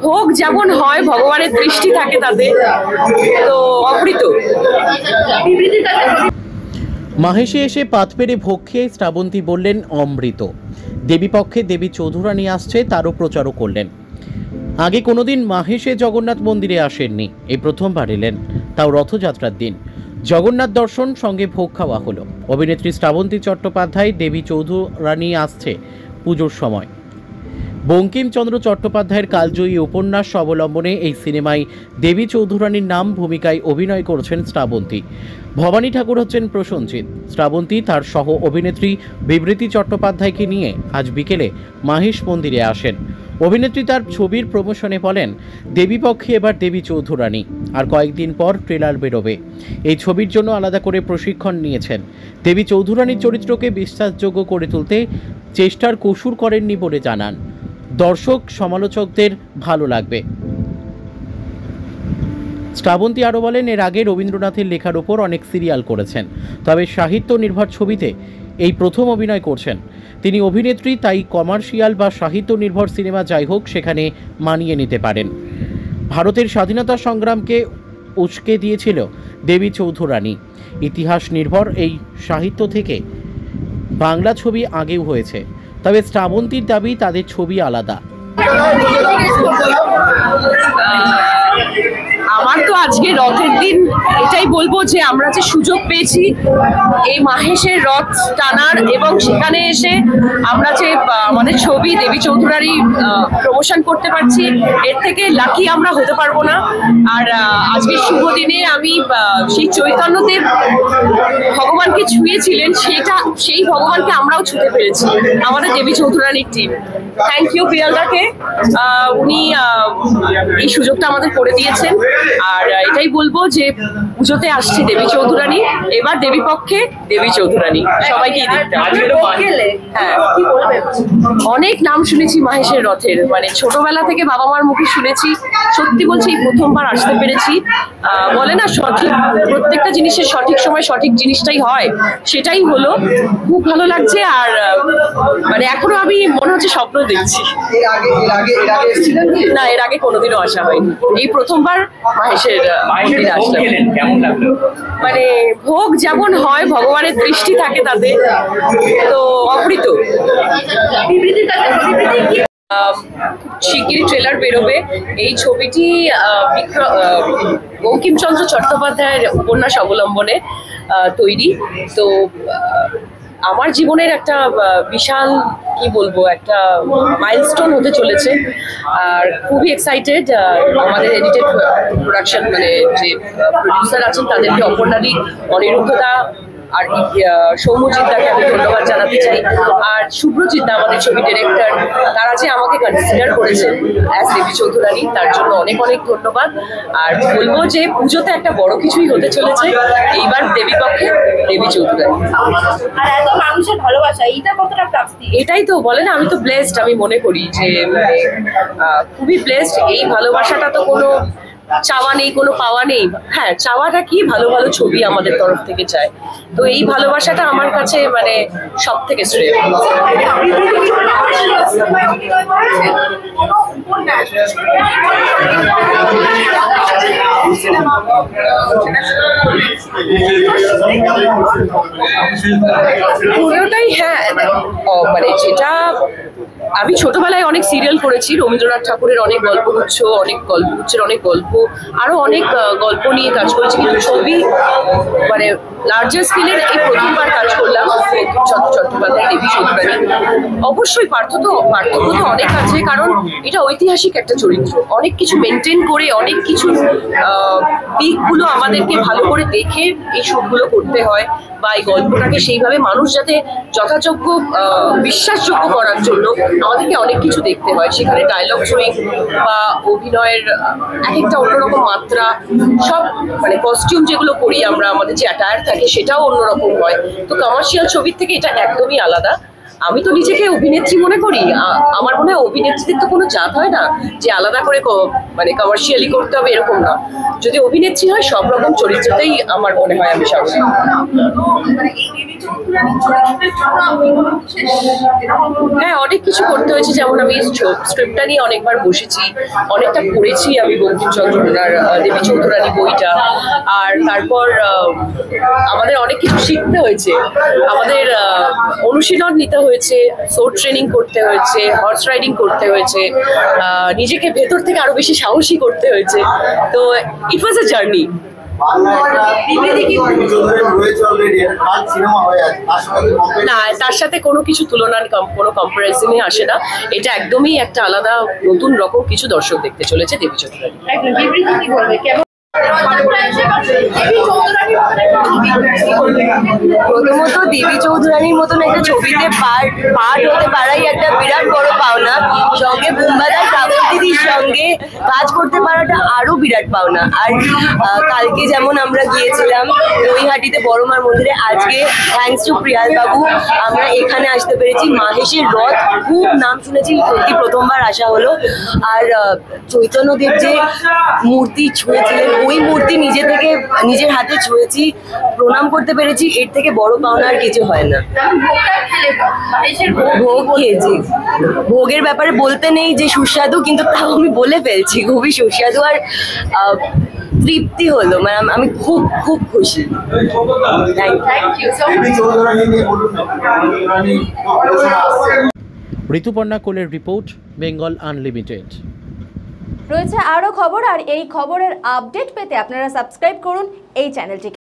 ভোগ যেমন হয়, ভগবানের দৃষ্টি থাকে তাতে, তো অমৃত। মাহেশে এসে পাত পেরে ভোগ খেয়ে শ্রাবন্তী বললেন অমৃত। দেবীপক্ষে দেবী চৌধুরানী আসছে তারও প্রচারও করলেন। আগে কোনোদিন মাহেশে জগন্নাথ মন্দিরে আসেননি, এই প্রথমবার এলেন, তাও রথযাত্রার দিন। জগন্নাথ দর্শন সঙ্গে ভোগ খাওয়া হলো। অভিনেত্রী শ্রাবন্তী চট্টোপাধ্যায় দেবী চৌধুরানী আসছে পুজোর সময়। বঙ্কিমচন্দ্র চট্টোপাধ্যায়ের কালজয়ী উপন্যাস অবলম্বনে এই সিনেমায় দেবী চৌধুরানীর নাম ভূমিকায় অভিনয় করছেন শ্রাবন্তী। ভবানী ঠাকুর হচ্ছেন প্রসেনজিৎ। শ্রাবন্তী তার সহ অভিনেত্রী বিবৃতি চট্টোপাধ্যায়কে নিয়ে আজ বিকেলে মাহেশ মন্দিরে আসেন। অভিনেত্রী তার ছবির প্রমোশনে বলেন, দেবীপক্ষে এবার দেবী চৌধুরানী, আর কয়েকদিন পর ট্রেলার বেরোবে। এই ছবির জন্য আলাদা করে প্রশিক্ষণ নিয়েছেন। দেবী চৌধুরানীর চরিত্রকে বিশ্বাসযোগ্য করে তুলতে চেষ্টার কসুর করেননি বলে জানান। দর্শক সমালোচকদের ভালো লাগবে। শ্রাবন্তী আরও বলেন, এর আগে রবীন্দ্রনাথের লেখার ওপর অনেক সিরিয়াল করেছেন, তবে সাহিত্য নির্ভর ছবিতে এই প্রথম অভিনয় করছেন। তিনি অভিনেত্রী, তাই কমার্শিয়াল বা সাহিত্য নির্ভর সিনেমা যাই হোক সেখানে মানিয়ে নিতে পারেন। ভারতের স্বাধীনতা সংগ্রামকে উস্কে দিয়েছিল দেবী চৌধুরানী। ইতিহাস নির্ভর এই সাহিত্য থেকে বাংলা ছবি আগেও হয়েছে, তবে শ্রাবন্তীর দাবি তাদের ছবি আলাদা। আমার তো আজকে রথের দিন এটাই বলবো যে আমরা যে সুযোগ পেয়েছি এই মাহেশের রথ টানার, এবং সেখানে এসে আমরা যে আমাদের ছবি দেবী চৌধুরানী প্রমোশন করতে পারছি, এর থেকে লাকি আমরা হতে পারবো না। আর আজকের শুভ দিনে আমি সেই চৈতন্যদেব ভগবানকে ছুঁয়েছিলেন, সেই ভগবানকে আমরাও ছুঁতে পেরেছি আমাদের দেবী চৌধুরানীর টিম। থ্যাংক ইউ পিয়ালদাকে, উনি এই সুযোগটা আমাদের করে দিয়েছেন। আর এটাই বলবো যে পুজোতে আসছে দেবী চৌধুরানী, এবার দেবী পক্ষে দেবী চৌধুরানী, সবাইকে হ্যাঁ অনেক নাম শুনেছি মাহেশের রথের, মানে ছোটবেলা থেকে বাবা মার মুখে শুনেছি। সত্যি বলছি এই প্রথমবার আসতে পেরেছি। বলে না সঠিক প্রত্যেকটা জিনিসের সঠিক সময় সঠিক জিনিসটাই হয়, সেটাই হলো। খুব ভালো লাগছে। আর মানে এখনো আমি মনে হচ্ছে স্বপ্ন দেখছি। না, এর আগে কোনোদিনও আসা হয়নি, এই প্রথমবার মাহেশের মন্দিরে আসলাম। মানে ভোগ যেমন হয়, ভগবানের দৃষ্টি থাকে তাতে, তো অমৃত। শিগগিরই ট্রেলার বেরোবে। এই ছবিটি বঙ্কিমচন্দ্র চট্টোপাধ্যায়ের উপন্যাস অবলম্বনে তৈরি। তো আমার জীবনের একটা বিশাল কি বলবো একটা মাইলস্টোন হতে চলেছে, আর খুবই এক্সাইটেড। আমাদের এডিটেড প্রোডাকশন মানে যে প্রডিউসার আছেন তাদেরকে অপর্ণাদি, অনিরুদ্ধদা আর সৌম্যজিৎদাকে আমি ধন্যবাদ জানাতে চাই। আর শুভ্রজিৎদা আমাদের ছবি ডিরেক্টর, তারা যে আমাকে কনসিডার করেছেন অ্যাজ দেবী চৌধুরানী, তার জন্য অনেক অনেক ধন্যবাদ। আর বলবো যে পুজোতে একটা বড় কিছুই হতে চলেছে এইবার দেবী পক্ষে দেবী চৌধুরানী। আর এত মানুষের ভালোবাসা, এইটা কতটা প্রাপ্তি? এটাই তো বলে না, আমি তো ব্লেসড, আমি মনে করি যে খুবই ব্লেসড। এই ভালোবাসাটা তো কোনো চাওয়া নেই, কোনো পাওয়া নেই। হ্যাঁ, চাওয়াটা কি, ভালো ভালো ছবি আমাদের তরফ থেকে চায়। তো এই ভালোবাসাটা আমার কাছে মানে সব থেকে শ্রেয়। পুরোটাই হ্যাঁ, মানে যেটা আমি ছোটবেলায় অনেক সিরিয়াল করেছি, রবীন্দ্রনাথ ঠাকুরের অনেক গল্পগুচ্ছ, অনেক গল্পগুচ্ছের অনেক গল্প, আরো অনেক গল্প নিয়ে কাজ করেছি, কিন্তু ছবি মানে লার্জার স্কেলের এই প্রথমবার কাজ করলাম বঙ্কিমচন্দ্র চট্টোপাধ্যায় দেবী চৌধুরানী। অবশ্যই পার্থক্য তো অনেক আছে, কারণ এটা ঐতিহাসিক একটা চরিত্র, অনেক কিছু মেনটেন করে, অনেক কিছু দিকগুলো আমাদেরকে ভালো করে দেখে এই শুটগুলো করতে হয়, বা এই গল্পটাকে সেইভাবে মানুষ যাতে যথাযোগ্য বিশ্বাসযোগ্য করার জন্য আমাদেরকে অনেক কিছু দেখতে হয়। সেখানে ডায়লগ সুইং বা অভিনয়ের এক একটা অন্যরকম মাত্রা, সব মানে কস্টিউম যেগুলো করি আমরা, আমাদের যে অ্যাটায়ার থাকে সেটাও অন্যরকম হয়। তো কমার্শিয়াল ছবির থেকে এটা একদমই আলাদা। আমি তো নিজেকে অভিনেত্রী মনে করি, আমার মনে হয় অভিনেত্রীদের তো কোনো জাত হয় না যে আলাদা করে মানে কমার্শিয়ালি করতে হবে, এরকম না। যদি অভিনেত্রী হয় সব রকম চরিত্রতেই আমার মনে হয় আমি স্বাভাবিক। চৌধুরানীর চরিত্রের জন্য আপনি কোনো বিশেষ এরকম হ্যাঁ, অনেক কিছু করতে হয়েছে। যেমন আমি স্ক্রিপ্টটা নিয়ে অনেকবার বসেছি, অনেকটা পড়েছি আমি বঙ্কিমচন্দ্র ওনার দেবী চৌধুরানী বইটা। আর তারপর আমাদের অনেক কিছু শিখতে হয়েছে, আমাদের অনুশীলন নিতে হয়েছে, সোর্ড ট্রেনিং করতে হয়েছে, হর্স রাইডিং করতে হয়েছে, নিজেকে ভেতর থেকে আরো বেশি সাহসী করতে হয়েছে। তো ইট ওয়াজ আ জার্নি। না, তার সাথে কোনো কিছু তুলনা, কোনো কম্পারিজনে আসে না। এটা একদমই একটা আলাদা নতুন রকম কিছু দর্শক দেখতে চলেছে দেবী চৌধুরানী। একদম বিবৃতি কি বলবে কেমন দেবী চৌধুরানীর মতন একটা ছবি কি বলবে? প্রথমত দেবী চৌধুরানীর মতন একটা ছবিতে পার্ট হতে পারাই একটা বিরাট বড় পাওনা। সঙ্গে বুম্বাদার কাগজ দিদির সঙ্গে কাজ করতে পারাটা আরো বিরাট পাওনা। আর কালকে যেমন আমরা গিয়েছিলাম নৈহাটিতে বড় মার মন্দিরে, আজকে থ্যাঙ্কস টু প্রিয়াল বাবু আমরা এখানে আসতে পেরেছি। মাহেশের রথ খুব নাম শুনেছি, সত্যি প্রথমবার আসা হলো। আর চৈতন্যদেব যে মূর্তি ছুঁয়েছিলেন, ওই মূর্তি নিজের হাতে ছুঁয়েছি, প্রণাম করতে পেরেছি। এর থেকে বড় পাওনা আর কিছু হয় না। ভোগটা খেলে মাহেশের ভোগ খেয়েছি, ভোগের ব্যাপারে বলতে নেই যে সুস্বাদু, কিন্তু তাও আমি বলে ফেলছি খুবই সুস্বাদু। আর তৃপ্তি হলো, মানে আমি খুব খুব খুশি। Thank you so much. Rituparna কোলের রিপোর্ট, বেঙ্গল আনলিমিটেড। রয়েছে আরও খবর, আর এই খবরের আপডেট পেতে আপনারা সাবস্ক্রাইব করুন এই চ্যানেলটিকে।